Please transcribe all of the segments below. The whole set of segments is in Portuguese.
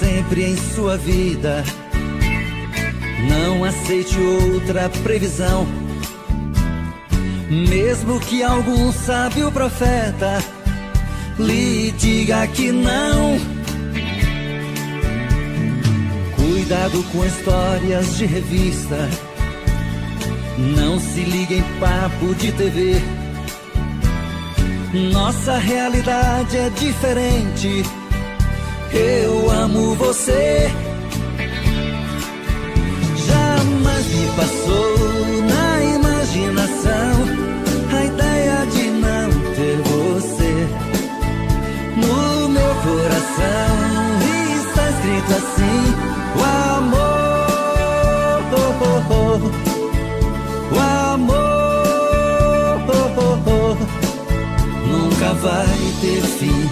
sempre em sua vida. Não aceite outra previsão, mesmo que algum sábio profeta lhe diga que não. Cuidado com histórias de revista, não se ligue em papo de TV. Nossa realidade é diferente. Eu amo você. Jamais me passou na imaginação a ideia de não ter você. No meu coração está escrito assim: o amor, o amor nunca vai ter fim.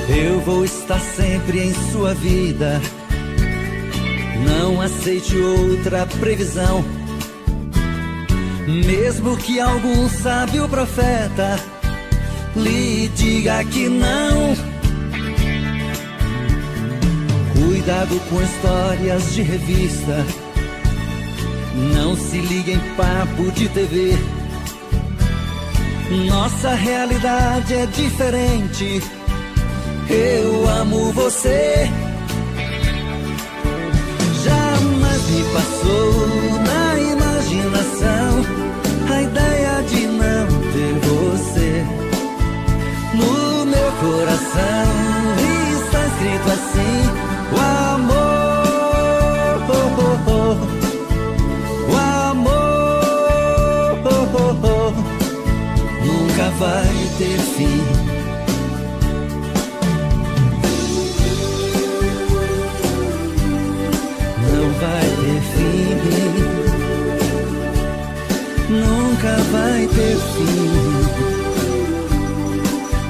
Eu vou estar sempre em sua vida. Não aceite outra previsão, mesmo que algum sábio profeta lhe diga que não. Cuidado com histórias de revista, não se ligue em papo de TV. Nossa realidade é diferente. Eu amo você. Jamais me passou na imaginação a ideia de não ter você. No meu coração está escrito assim: o amor, o amor nunca vai ter fim. Vai ter fim, nunca vai ter fim.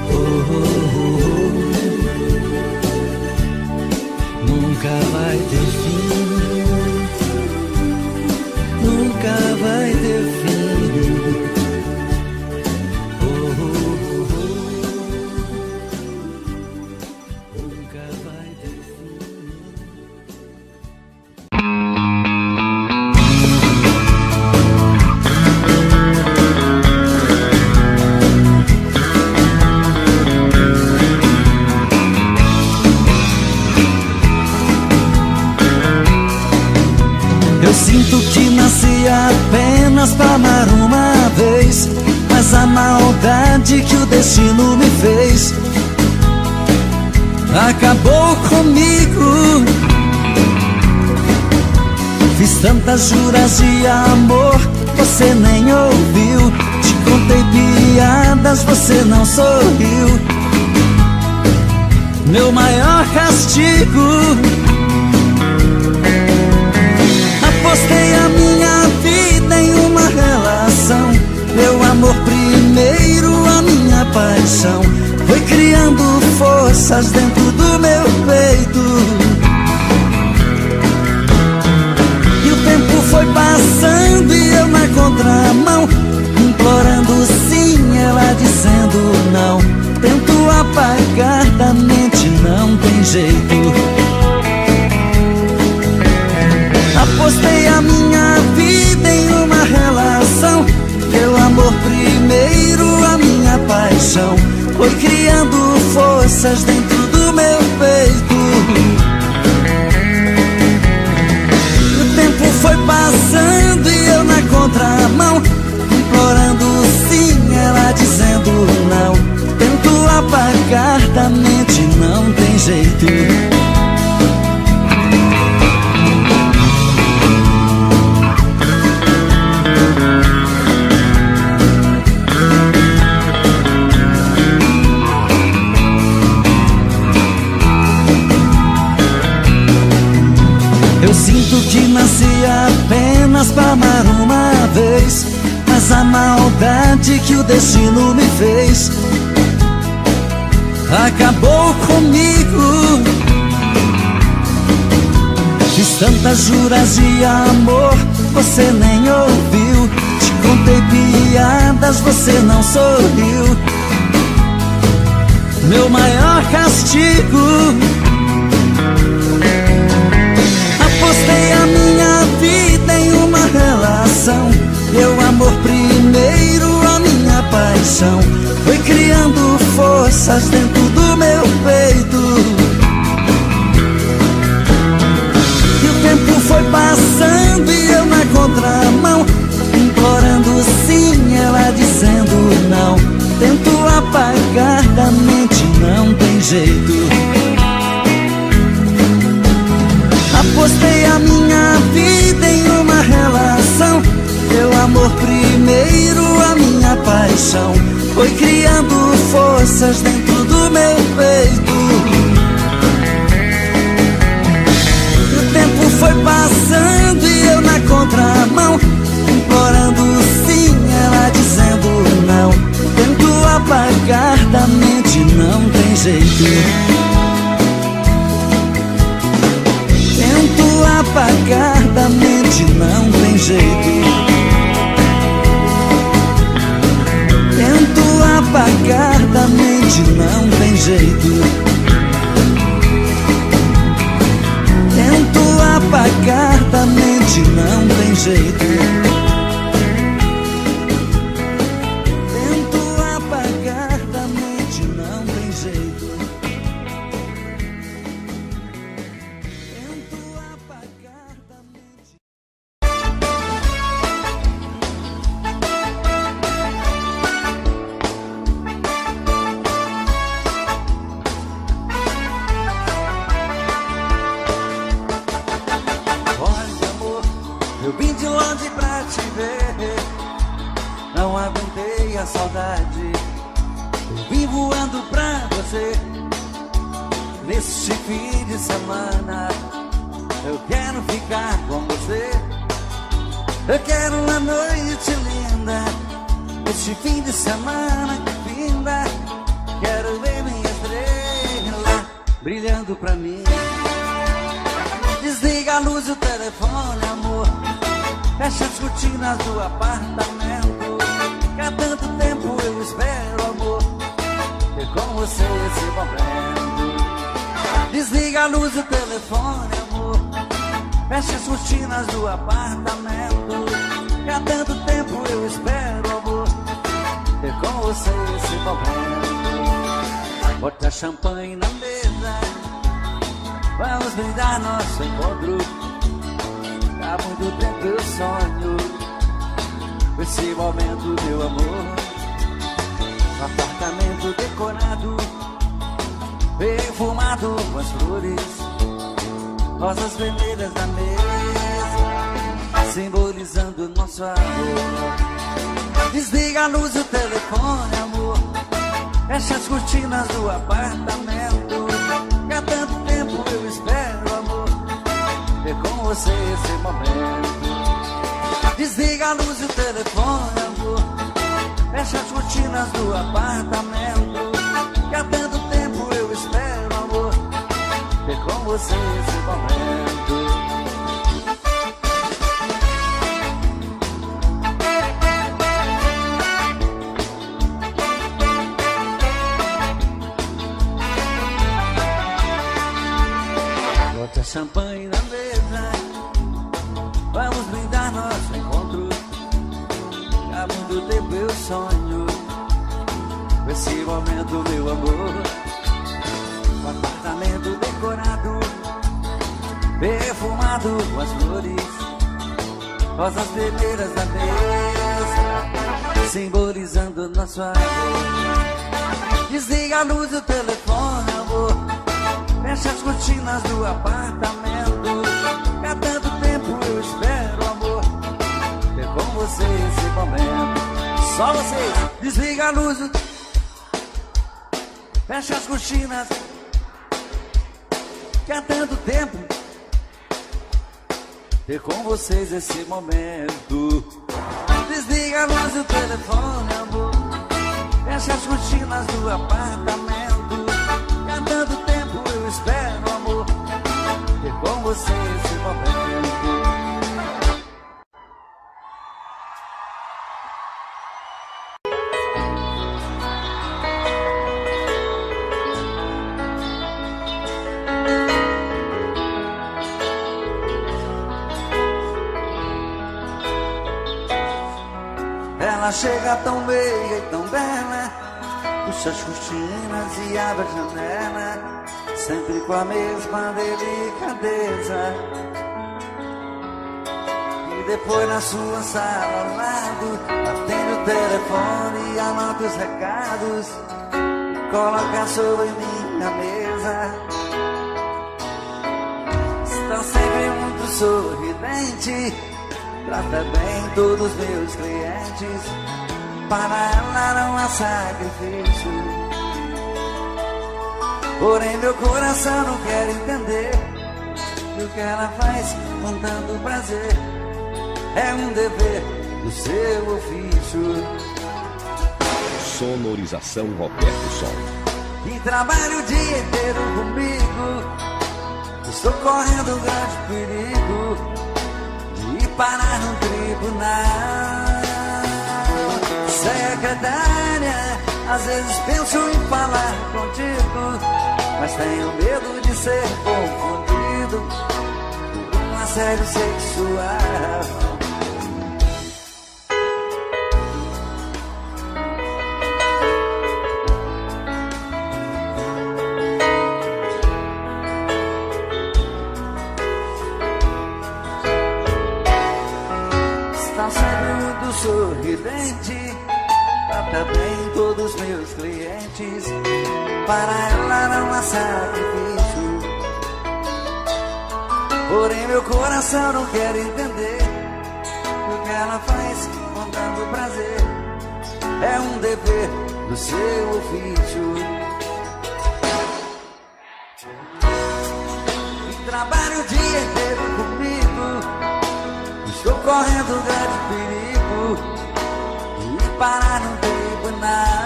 Oh, oh, oh. Nunca vai ter fim, nunca vai ter fim. Oh, oh, oh. Nunca vai ter fim. Sinto que nasci apenas pra amar uma vez, mas a maldade que o destino me fez acabou comigo. Fiz tantas juras de amor, você nem ouviu. Te contei piadas, você não sorriu. Meu maior castigo, apostei a minha vida em uma relação. Meu amor primeiro, a minha paixão, foi criando forças dentro do meu peito. E o tempo foi passando e eu na contramão, implorando sim, ela dizendo não. Tento apagar da mente, não tem jeito. Apostei a minha vida em uma relação. Meu amor primeiro, a minha paixão, foi criando forças dentro do meu peito. O tempo foi passando e eu na contramão, implorando sim, ela dizendo não. Tento apagar da mente, não tem jeito. Eu sinto que nasci apenas pra amar uma vez, mas a maldade que o destino me fez acabou comigo. Fiz tantas juras de amor, você nem ouviu. Te contei piadas, você não sorriu. Meu maior castigo. Apostei a minha vida em uma relação. Meu amor primeiro, a minha paixão. Foi criando forças dentro do meu peito. E o tempo foi passando e eu na contramão, implorando sim, ela dizendo não. Tento apagar da mente, não tem jeito. Apostei a minha vida em uma relação. Meu amor primeiro, a minha paixão. Foi criando forças dentro do meu peito. E o tempo foi passando e eu na contramão, implorando sim, ela dizendo não. Tento apagar da mente, não tem jeito. Tento apagar da mente, não tem jeito. Tento apagar da mente, não tem jeito. Tento apagar da mente, não tem jeito. Tento apagar da mente, não tem jeito. Tento apagar da mente. Olha, amor, eu vim de longe pra te ver. Não aguentei a saudade. Eu vim voando pra você. Neste fim de semana eu quero ficar com você. Eu quero uma noite linda. Este fim de semana que finda, quero ver minha estrela brilhando pra mim. Desliga a luz do telefone, amor. Fecha as cortinas do apartamento. Que há tanto tempo eu espero, amor, ter com você esse momento. Desliga a luz do telefone, amor. Fecha as cortinas do apartamento. Que há tanto tempo eu espero, amor, ter com você esse momento. Bota champanhe na mesa, vamos brindar nosso encontro. Há muito tempo eu sonho com esse momento, meu amor. Um apartamento decorado, perfumado com as flores, rosas vermelhas na mesa, simbolizando nosso amor. Desliga a luz do telefone, amor. Fecha as cortinas do apartamento. Que há tanto tempo eu espero, amor, ter com você esse momento. Desliga a luz do telefone, amor. Fecha as cortinas do apartamento. Que há tanto tempo eu espero, amor, ter com você esse momento. Bota champanhe na mesa, vamos brindar nosso encontro. Há muito tempo eu sonho com esse momento, meu amor. Um apartamento decorado, perfumado com as flores, rosas vermelhas na mesa, simbolizando nosso amor. Desliga a luz do telefone, amor. Fecha as cortinas do apartamento. Que há tanto tempo eu espero, amor, ter com você esse momento. Só vocês. Desliga a luz do... Fecha as cortinas. Que há tanto tempo ter com vocês esse momento. Desliga a luz do telefone, amor. Fecha as cortinas do apartamento. você esse momento. Ela chega tão meia e tão bela, puxa as cortinas e abre a janela, sempre com a mesma delicadeza. E depois na sua sala ao lado, atende o telefone e anota os recados e coloca sobre minha mesa. Está sempre muito sorridente, trata bem todos os meus clientes, para ela não há sacrifício. Porém meu coração não quer entender que o que ela faz com tanto prazer é um dever do seu ofício. Sonorização Roberto Sol. E trabalha o dia inteiro comigo, estou correndo um grande perigo de parar no tribunal. Secretária, às vezes penso em falar contigo, mas tenho medo de ser confundido por um assédio sexual. Está sempre muito sorridente, trata bem todos os meus clientes, para ela não há sacrifício. Porém meu coração não quer entender o que ela faz com tanto prazer é um dever do seu ofício. E trabalha o dia inteiro comigo, estou correndo um grande perigo de parar no tribunal.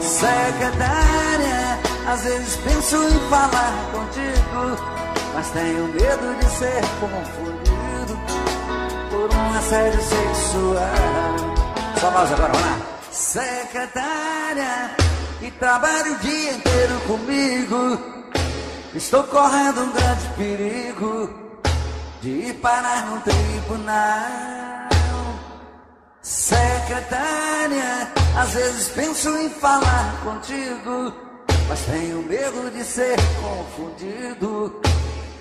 Secretária, às vezes penso em falar contigo, mas tenho medo de ser confundido por um assédio sexual. Só nós agora, vamos lá. Secretária, que trabalha o dia inteiro comigo, estou correndo um grande perigo de parar no tribunal. Secretária, às vezes penso em falar contigo, mas tenho medo de ser confundido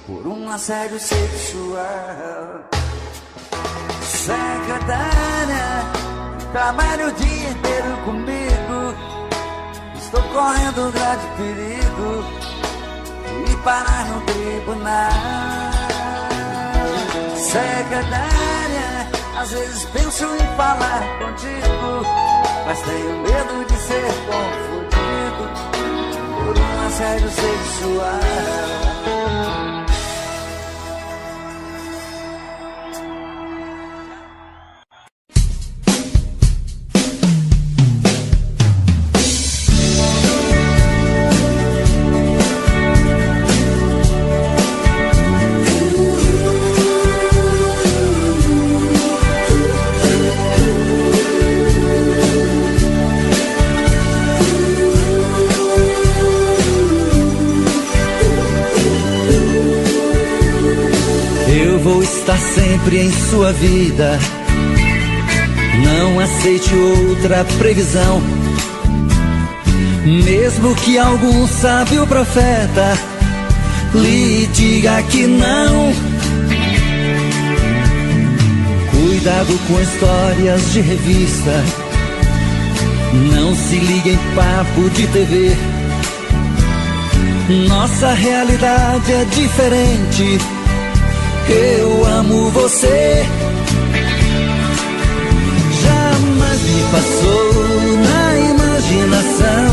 por um assédio sexual. Secretária, trabalha o dia inteiro comigo, estou correndo um grande perigo de parar no tribunal. Secretária, às vezes penso em falar contigo, mas tenho medo de ser confundido por um assédio sexual. Vou estar sempre em sua vida, não aceite outra previsão. Mesmo que algum sábio profeta lhe diga que não. Cuidado com histórias de revista, não se ligue em papo de TV. Nossa realidade é diferente. Eu amo você. Jamais me passou na imaginação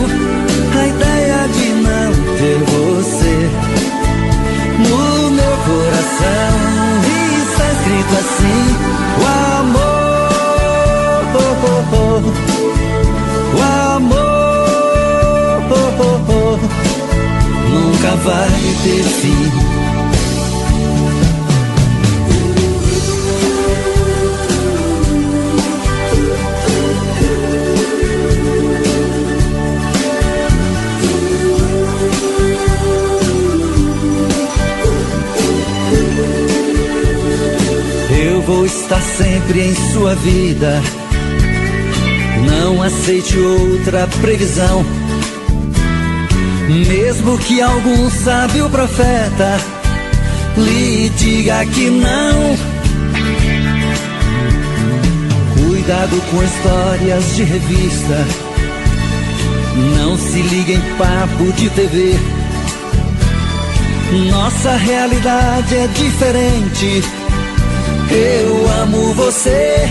a ideia de não ter você. No meu coração está escrito assim: o amor nunca vai ter fim. Eu vou estar sempre em sua vida. Não aceite outra previsão. Mesmo que algum sábio profeta lhe diga que não. Cuidado com histórias de revista. Não se liga em papo de TV. Nossa realidade é diferente. Eu amo você.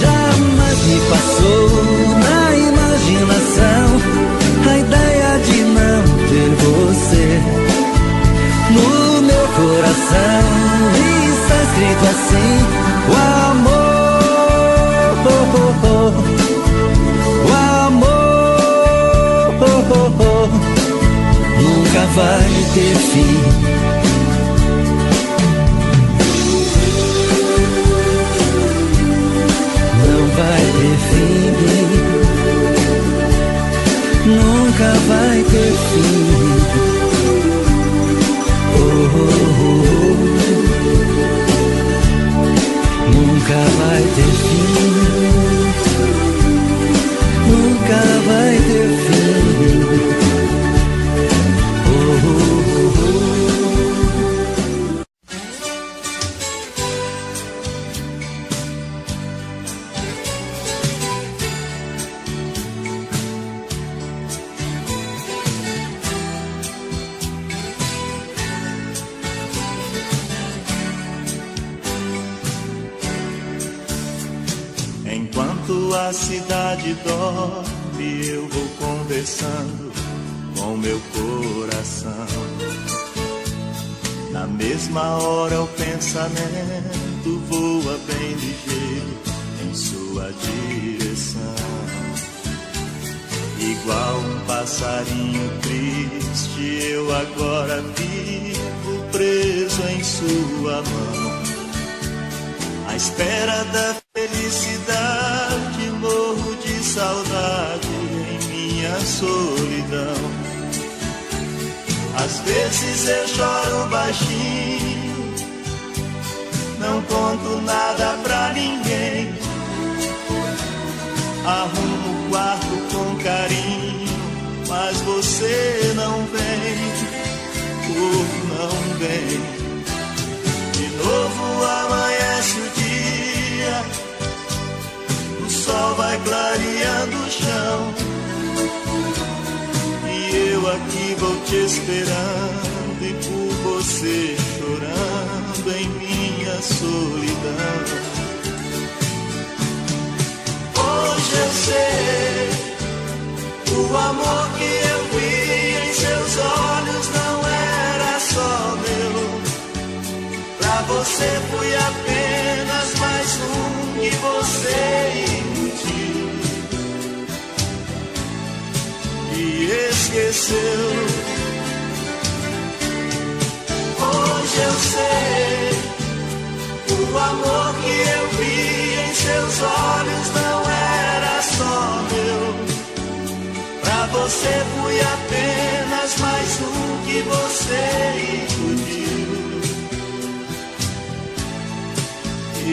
Jamais me passou na imaginação a ideia de não ter você. No meu coração está escrito assim: o amor, o amor nunca vai ter fim. Vai ter fim, nunca vai ter fim. Oh, oh, oh. Nunca vai ter fim, nunca vai ter fim. Oh, oh, oh. A cidade dorme, eu vou conversando com meu coração. Na mesma hora o pensamento voa bem ligeiro em sua direção. Igual um passarinho triste, eu agora vivo preso em sua mão. À espera da felicidade, morro de saudade em minha solidão. Às vezes eu choro baixinho, não conto nada pra ninguém. Arrumo o quarto com carinho, mas você não vem, não vem. De novo amanhece o dia, o sol vai clareando o chão, e eu aqui vou te esperando, e por você chorando em minha solidão. Hoje eu sei, o amor que eu vi em seus olhos não era só meu. Pra você fui apenas mais um que você iludiu e esqueceu. Hoje eu sei, o amor que eu vi em seus olhos não era só meu. Pra você fui apenas mais um que você iludiu e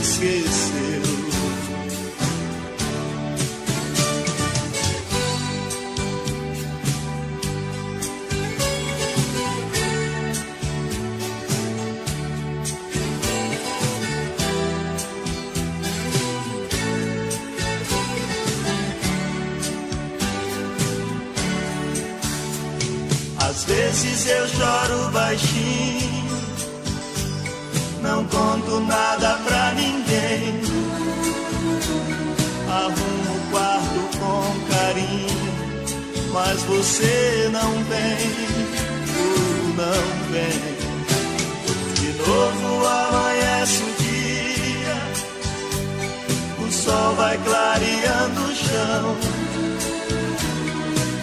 esqueceu. Às vezes eu choro baixinho, não conto nada pra ninguém. Arrumo o quarto com carinho, mas você não vem, não vem. De novo amanhece o dia, o sol vai clareando o chão,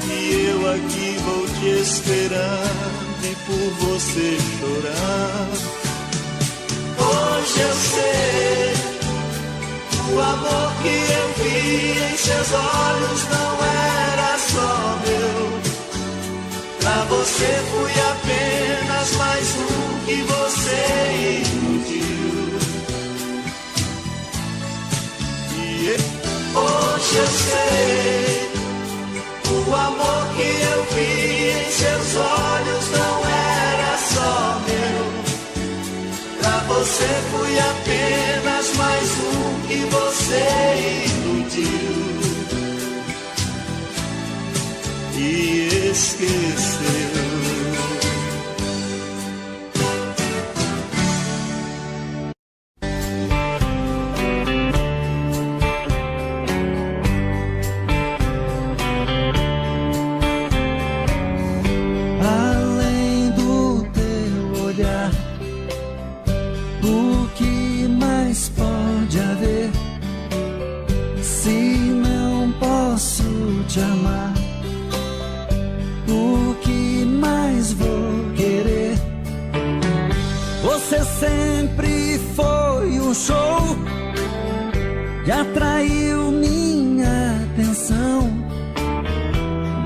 e eu aqui vou te esperando e por você chorando. Hoje eu sei, o amor que eu vi em seus olhos não era só meu. Pra você fui apenas mais um que você iludiu. E hoje eu sei, o amor que eu vi em seus olhos não era só meu. Pra você fui apenas mais um que você iludiu e esqueceu. Além do teu olhar, o que mais pode haver se não posso te amar? O que mais vou querer? Você sempre foi um show e atraiu minha atenção,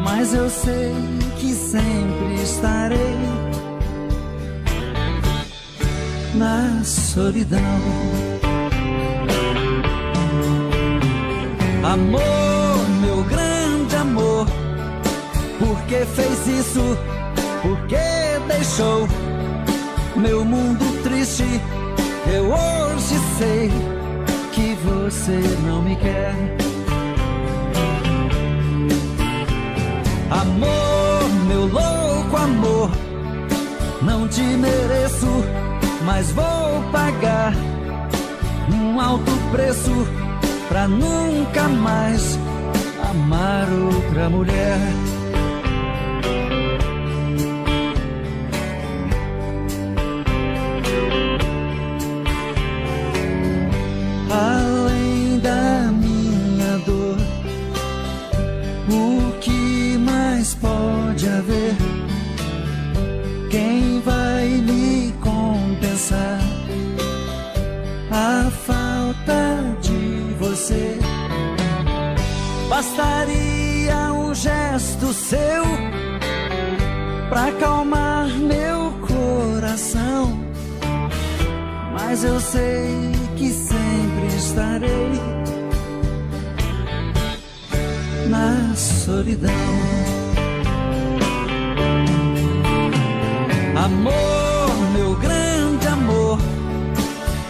mas eu sei que sempre estarei na solidão. Amor, meu grande amor, por que fez isso? Por que deixou meu mundo triste? Eu hoje sei que você não me quer. Amor, meu louco amor, não te mereço, mas vou pagar um alto preço pra nunca mais amar outra mulher. Além da minha dor, o que mais pode haver? Quem vai me compensar a falta de você? Bastaria um gesto seu pra acalmar meu coração, mas eu sei que sempre estarei na solidão. Amor, meu grande amor,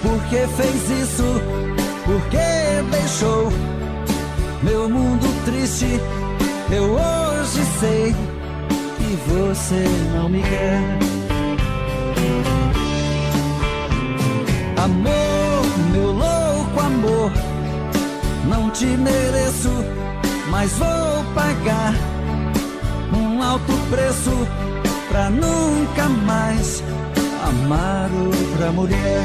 por que fez isso? Por que deixou meu mundo triste? Eu hoje sei que você não me quer. Amor, meu louco amor, não te mereço, mas vou pagar um alto preço pra nunca mais amar outra mulher.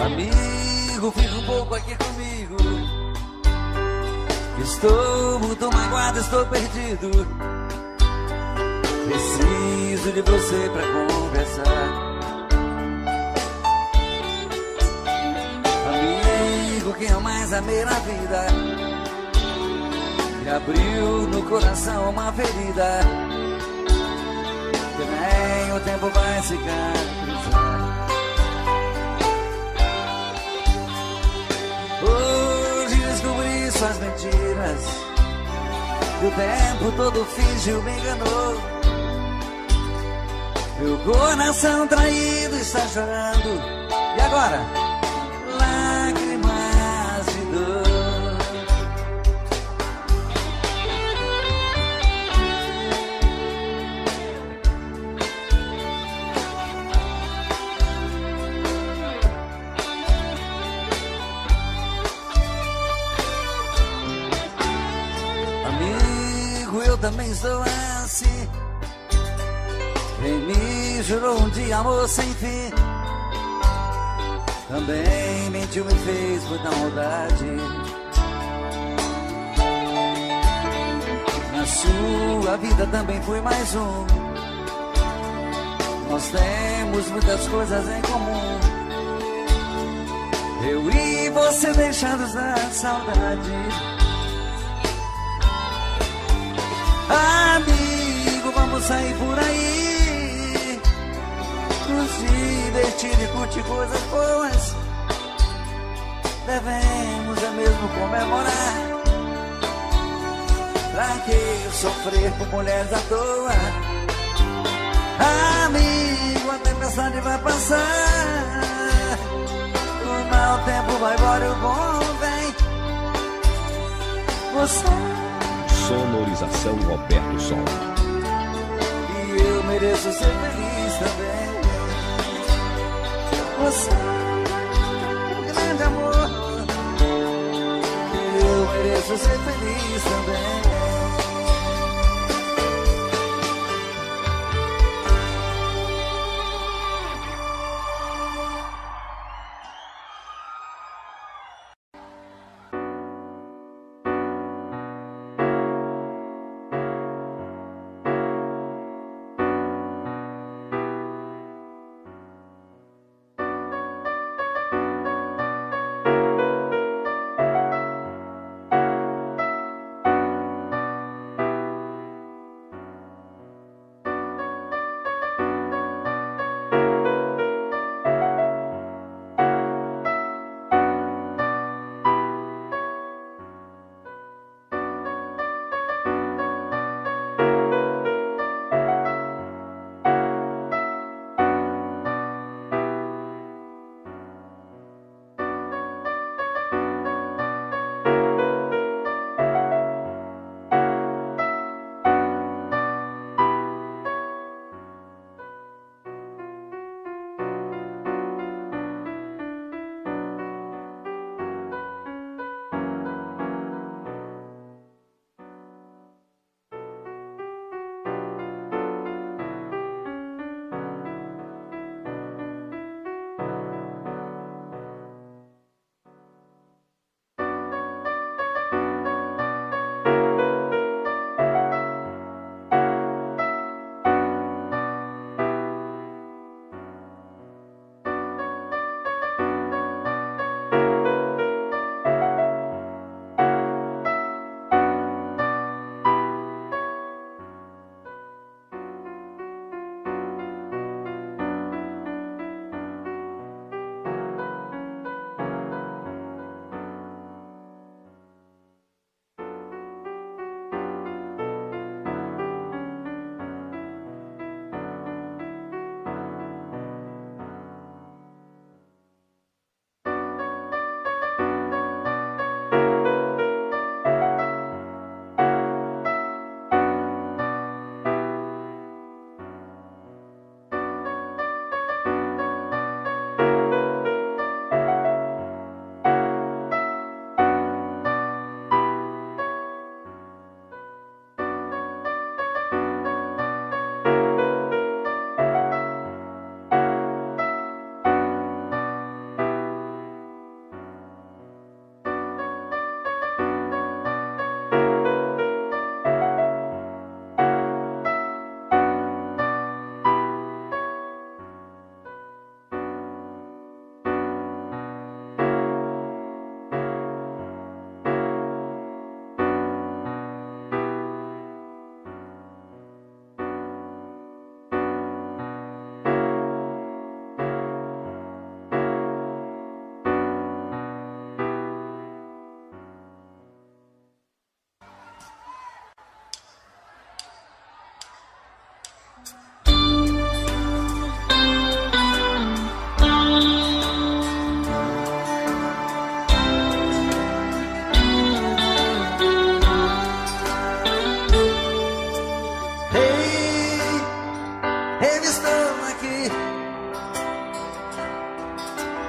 Amigo, fica um pouco aqui comigo. Estou muito magoado, estou perdido. Preciso de você pra conversar. Amigo, quem eu mais amei na vida me abriu no coração uma ferida que nem o tempo vai cicatrizar. Hoje descobri suas mentiras, que o tempo todo fingiu, me enganou. Meu coração traído está chorando. E agora? Lágrimas de dor. também estou assim. Quem me jurou um dia amor sem fim, também mentiu, me fez muita maldade. Na sua vida também fui mais um. Nós temos muitas coisas em comum. Eu e você deixados da saudade. Amigo, vamos sair por aí, nos divertir e curtir coisas boas. Devemos é mesmo comemorar. Pra que sofrer por mulheres à toa? Amigo, a tempestade vai passar, o mau tempo vai embora e o bom vem. Você... Sonorização Roberto Som. E eu mereço ser feliz também. Você é um grande amor. E eu mereço ser feliz também.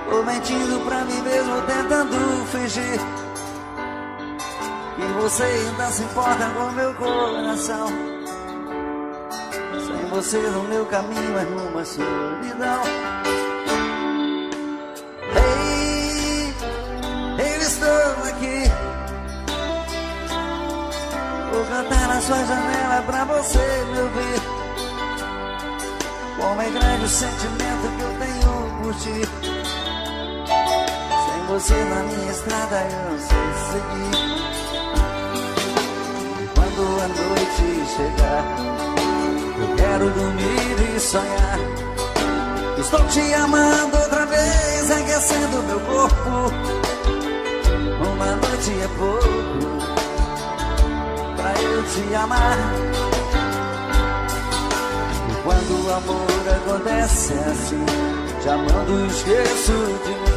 Tô mentindo pra mim mesmo, tentando fingir que E você ainda se importa com meu coração. Sem você no meu caminho é uma solidão. Ei, eu estou aqui. Vou cantar na sua janela pra você me ouvir. Como é grande o sentimento que eu tenho por ti. Sem você na minha estrada eu não sei seguir. E quando a noite chegar, eu quero dormir e sonhar. Estou te amando outra vez, aquecendo meu corpo. Uma noite é pouco pra eu te amar. E quando o amor acontece assim, te amando esqueço de mim.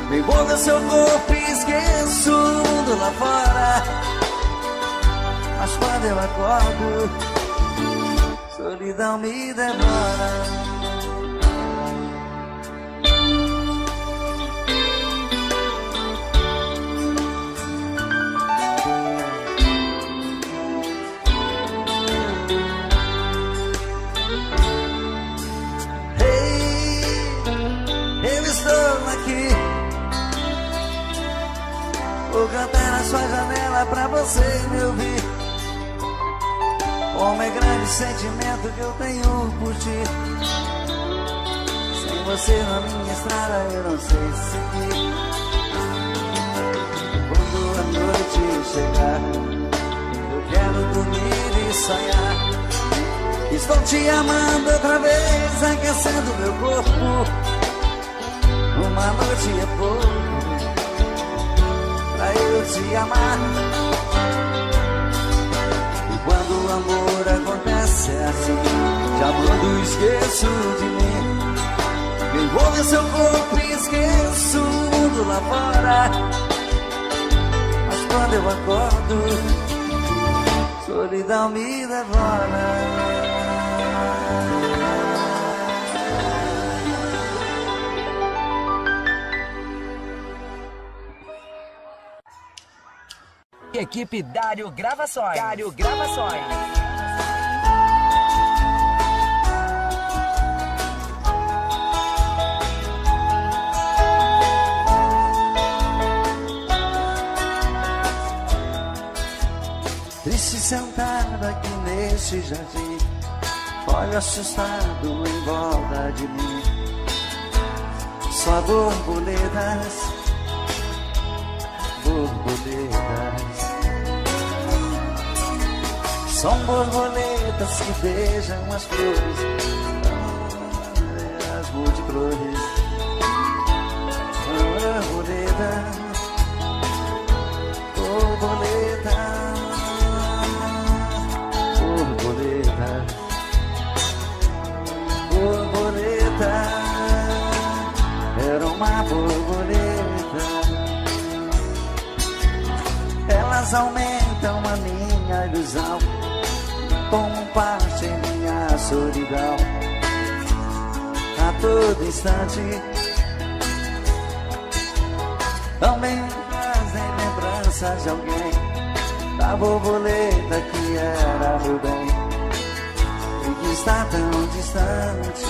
Me envolvo seu corpo e esqueço o mundo lá fora. Mas quando eu acordo, solidão me devora. Vou cantar na sua janela pra você me ouvir. Como é grande o sentimento que eu tenho por ti. Sem você na minha estrada eu não sei seguir. Quando a noite chegar, eu quero dormir e sonhar. Estou te amando outra vez, aquecendo meu corpo. Uma noite é pouco pra eu te amar. E quando o amor acontece assim, te amando esqueço de mim. Me envolvo em seu corpo e esqueço o mundo lá fora. Mas quando eu acordo, solidão me devora. Equipe Dário Gravações. Dário Gravações. Triste sentado aqui neste jardim, olho assustado em volta de mim. Só borboletas, borboletas. São borboletas que beijam as flores, as multicores. Borboletas, borboletas, borboletas, borboleta. Era uma borboleta. Elas aumentam a minha ilusão, tomam parte em minha solidão. A todo instante também trazem lembranças de alguém, da borboleta que era meu bem e que está tão distante.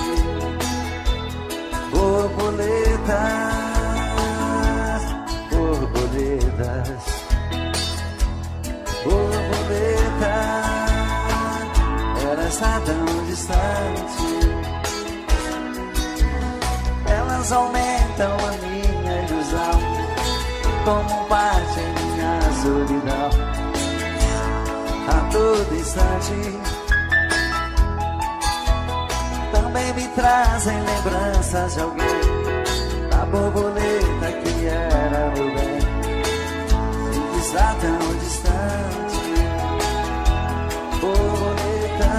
Borboletas, borboletas, borboleta, ela está tão distante. Elas aumentam a minha ilusão, tomam parte em minha solidão. A todo instante também me trazem lembranças de alguém, da borboleta que era meu bem e que está tão distante. Borboleta,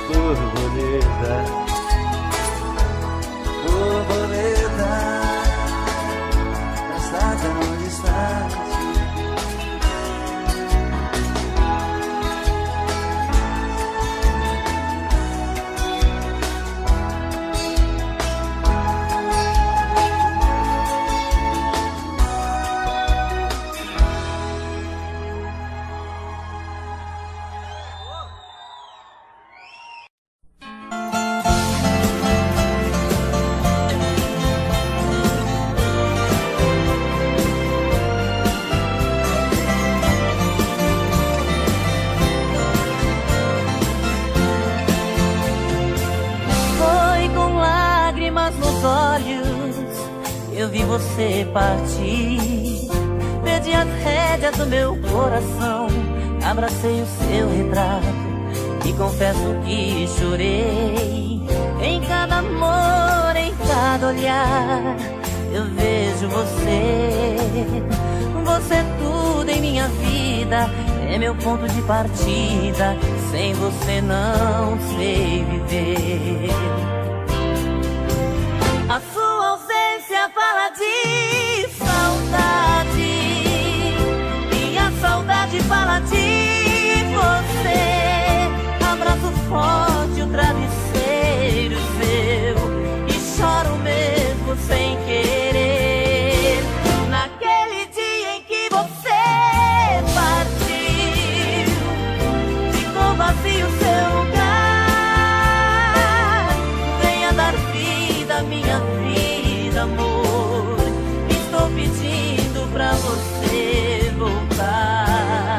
borboleta, borboleta, está tão distante. vi você partir, perdi as rédeas do meu coração, abracei o seu retrato e confesso que chorei. Em cada amor, em cada olhar, eu vejo você. Você é tudo em minha vida, é meu ponto de partida. Sem você não sei viver. A sua ausência fala de saudade, e a saudade fala de você. Abraço forte o travesseiro seu e choro mesmo sem querer. Naquele dia em que você partiu, ficou vazio seu lugar. Venha dar vida à minha vida, amor. Estou pedindo pra você voltar.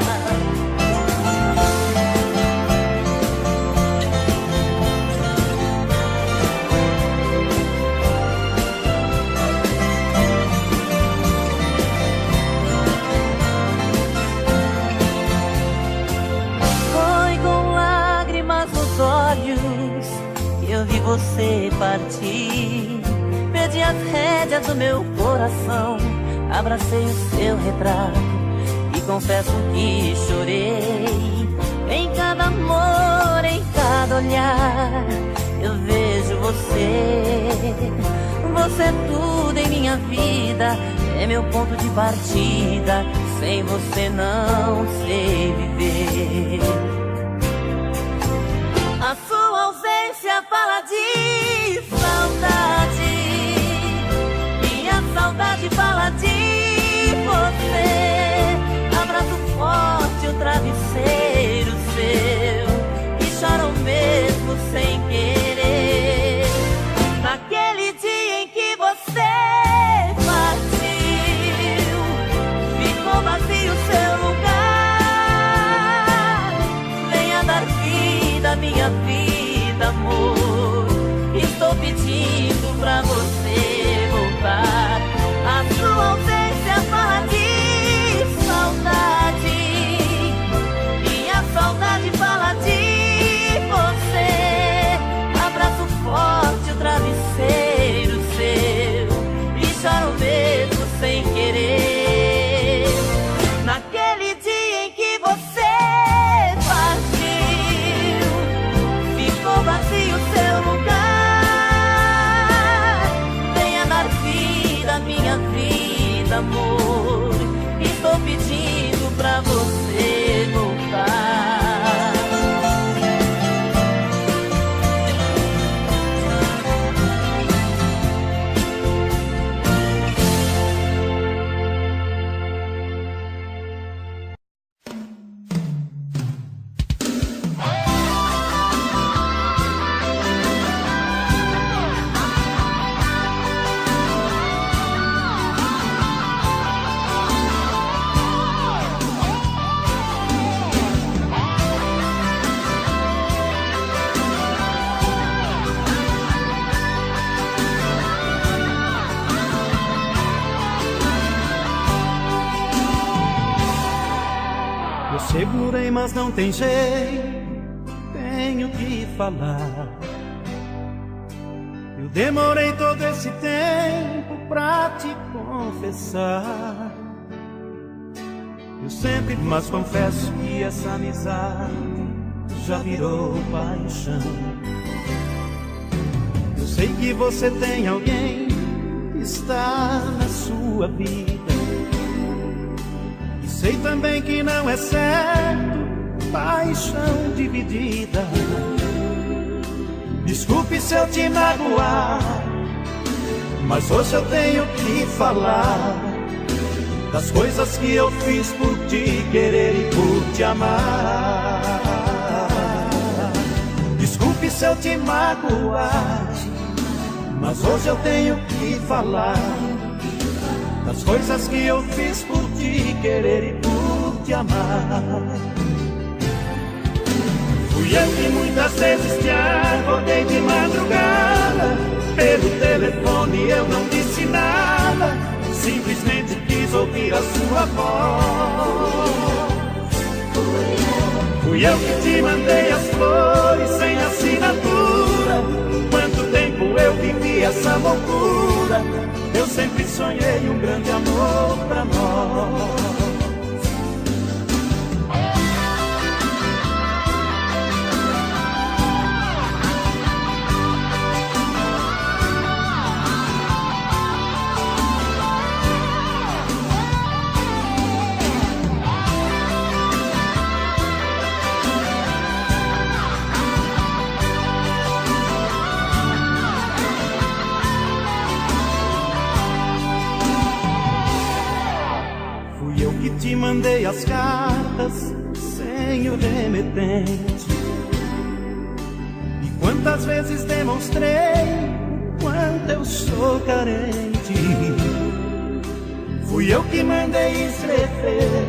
Eu vi você partir, perdi as rédeas do meu coração, abracei o seu retrato e confesso que chorei. Em cada amor, em cada olhar, eu vejo você. Você é tudo em minha vida, é meu ponto de partida. Sem você não sei viver. A sua ausência fala de saudade, e a saudade fala de você. Abraço forte o travesseiro seu e choro mesmo sem querer. Naquele dia em que você partiu, ficou vazio seu lugar. Venha dar vida à minha vida, amor. Estou pedindo pra você voltar. A sua ausência fala de saudade, e a saudade fala de você. Abraço forte o travesseiro seu e choro mesmo sem querer. Naquele dia em que você partiu, ficou vazio seu lugar. Venha dar vida à minha vida, amor. Estou pedindo pra você voltar. Segurei, mas não tem jeito, tenho que falar. Eu demorei todo esse tempo pra te confessar. Eu sempre, mas confesso que essa amizade já virou paixão. Eu sei que você tem alguém que está na sua vida. Sei também que não é certo paixão dividida. Desculpe se eu te magoar, mas hoje eu tenho que falar das coisas que eu fiz por te querer e por te amar. Desculpe se eu te magoar, mas hoje eu tenho que falar das coisas que eu fiz por te querer e por te amar. Fui eu que muitas vezes te acordei de madrugada, pelo telefone eu não disse nada. ouvir a sua voz. Fui eu que te mandei as flores sem assinatura. Quanto tempo eu vivi essa loucura. Eu sempre sonhei um grande amor pra nós. Te mandei as cartas sem o remetente. E quantas vezes demonstrei quanto eu sou carente. Fui eu que mandei escrever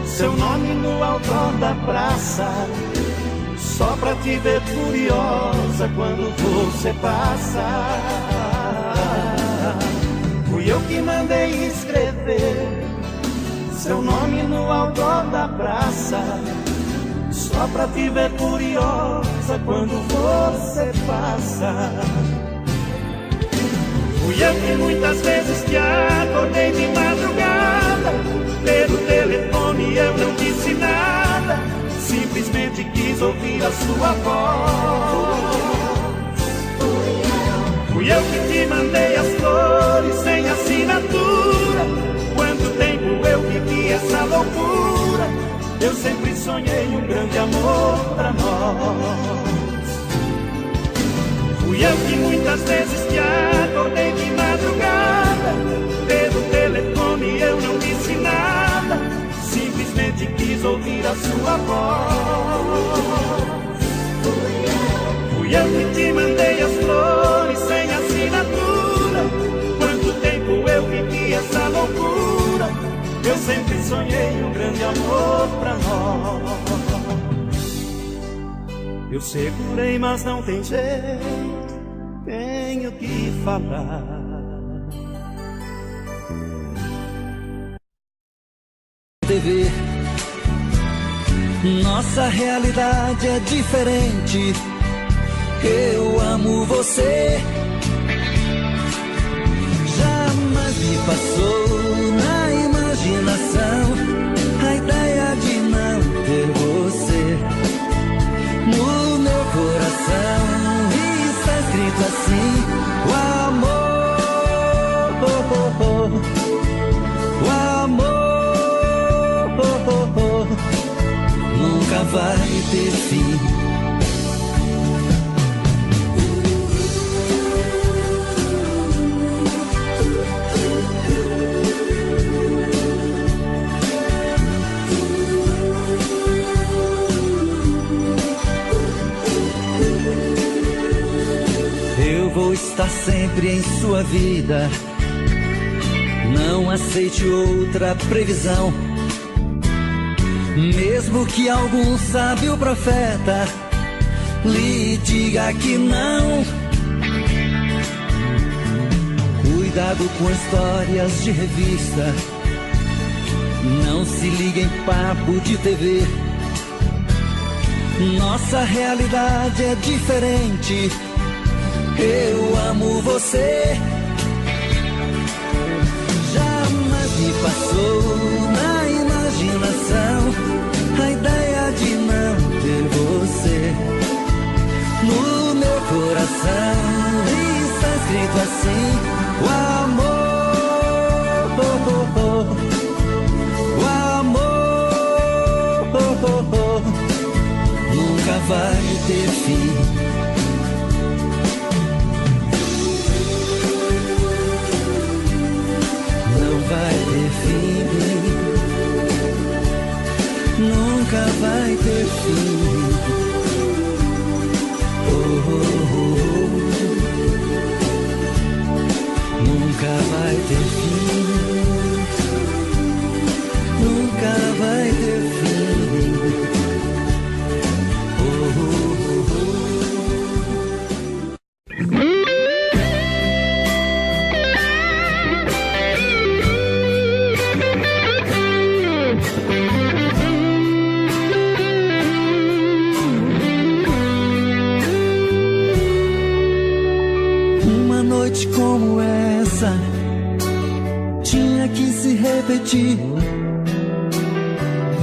seu nome no outdoor da praça, só pra te ver furiosa quando você passa. Fui eu que mandei escrever seu nome no outdoor da praça, só pra te ver curiosa quando você passa. Fui eu que muitas vezes te acordei de madrugada, pelo telefone eu não disse nada, simplesmente quis ouvir a sua voz. Fui eu que te mandei as flores sem assinatura. Quanto tempo eu vivi essa loucura. Eu sempre sonhei um grande amor pra nós. Fui eu que muitas vezes te acordei de madrugada, pelo telefone eu não disse nada, simplesmente quis ouvir a sua voz. Fui eu que te mandei as flores sem assinatura. Quanto tempo eu vivi essa loucura. Eu sempre sonhei um grande amor pra nós. Eu segurei, mas não tem jeito, tenho que falar. TV, nossa realidade é diferente. Eu amo você. Jamais me passou na imaginação a ideia de não ter você no meu coração. Está escrito assim: o amor, o amor nunca vai ter fim. Vou estar sempre em sua vida. Não aceite outra previsão. Mesmo que algum sábio profeta lhe diga que não. Cuidado com histórias de revista. Não se ligue em papo de TV. Nossa realidade é diferente. Eu amo você. Jamais me passou na imaginação a ideia de não ter você no meu coração. Está escrito assim: o amor, o amor nunca vai ter fim. Vai ter fim, nunca vai ter fim. Oh, oh, oh, oh. Nunca vai ter fim, nunca vai ter fim. Oh, oh, oh, oh. repetir.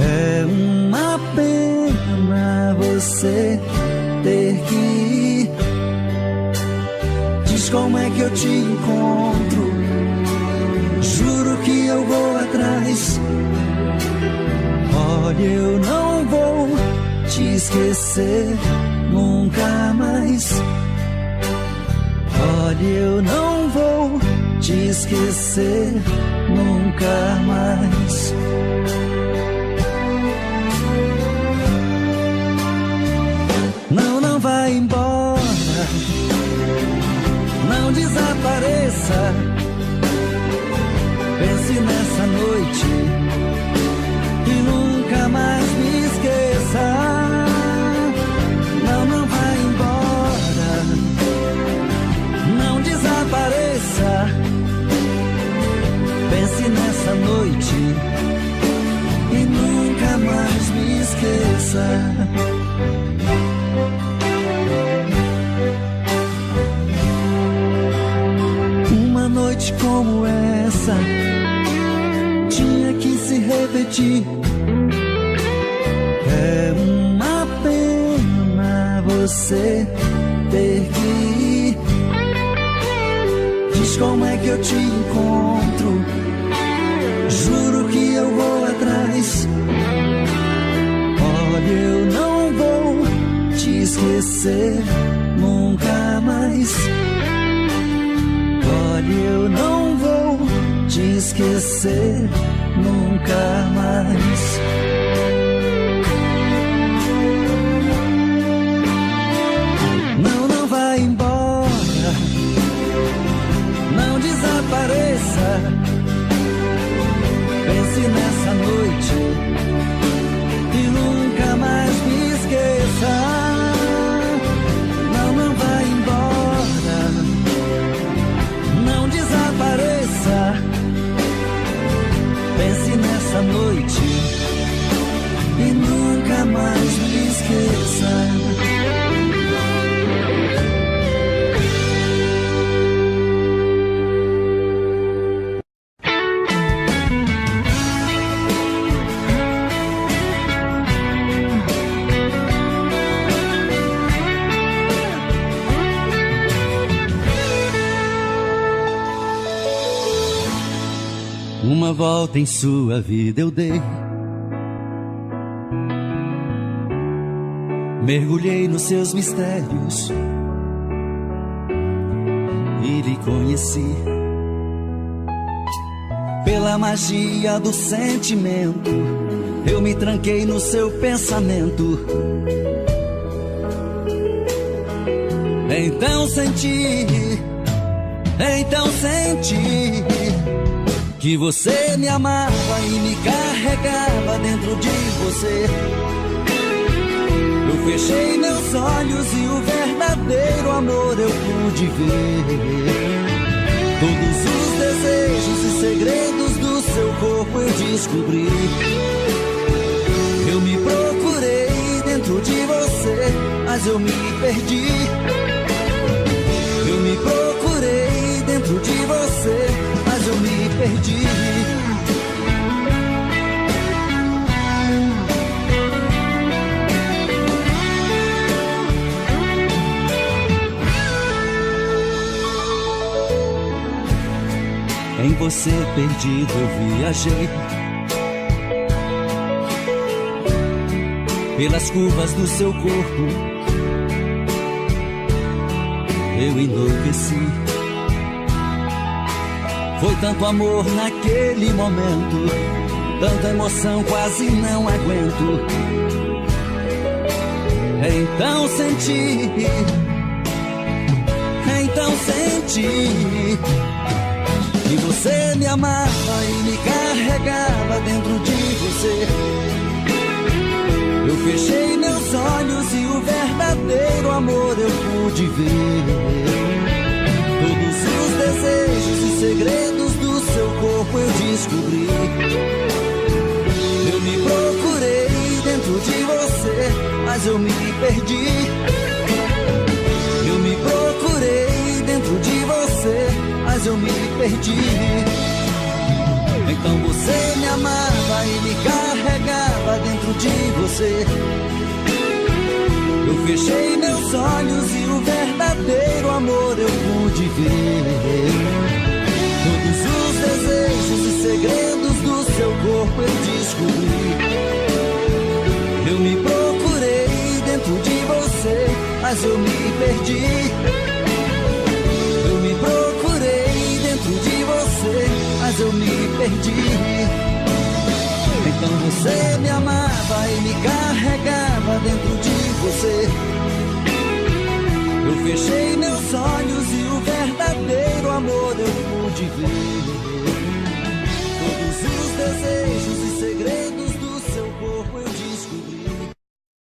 É uma pena você ter que ir. Diz como é que eu te encontro. Juro que eu vou atrás. Olha, eu não vou te esquecer nunca mais. Olha, eu não vou te esquecer nunca mais. Não, não vai embora. Não desapareça. Pense nessa noite e nunca mais me esqueça. Não, não vai embora. Não desapareça. Pense nessa noite e nunca mais me esqueça. Uma noite como essa tinha que se repetir. É uma pena você ter que ir. Diz como é que eu te encontro. Juro que eu vou atrás. Olha, eu não vou te esquecer nunca mais. Olha, eu não vou te esquecer nunca mais. Não, não vai embora. Não desapareça. Pense nessa noite e nunca mais me esqueça. Não, não vai embora. Não desapareça. Pense nessa noite e nunca mais me esqueça. Uma volta em sua vida eu dei. Mergulhei nos seus mistérios e lhe conheci. Pela magia do sentimento, eu me tranquei no seu pensamento. Então senti que você me amava e me carregava dentro de você. Eu fechei meus olhos e o verdadeiro amor eu pude ver. Todos os desejos e segredos do seu corpo eu descobri. Eu me procurei dentro de você, mas eu me perdi. Eu me procurei dentro de você, mas eu me perdi. Em você perdido eu viajei pelas curvas do seu corpo, eu enlouqueci. Foi tanto amor naquele momento, tanta emoção, quase não aguento. Então senti que você me amava e me carregava dentro de você. Eu fechei meus olhos e o verdadeiro amor eu pude ver. Todos os desejos e segredos do seu corpo eu descobri. Eu me procurei dentro de você, mas eu me perdi. Eu me procurei dentro de você, mas eu me perdi. Então você me amava e me carregava dentro de você. Eu fechei meus olhos e o verdadeiro amor eu pude ver. Todos os desejos e segredos do seu corpo eu descobri. Eu me procurei dentro de você, mas eu me perdi. Eu me procurei dentro de você, mas eu me perdi. Então você me amava e me carregava dentro de você. Eu fechei meus olhos e o verdadeiro amor eu pude ver.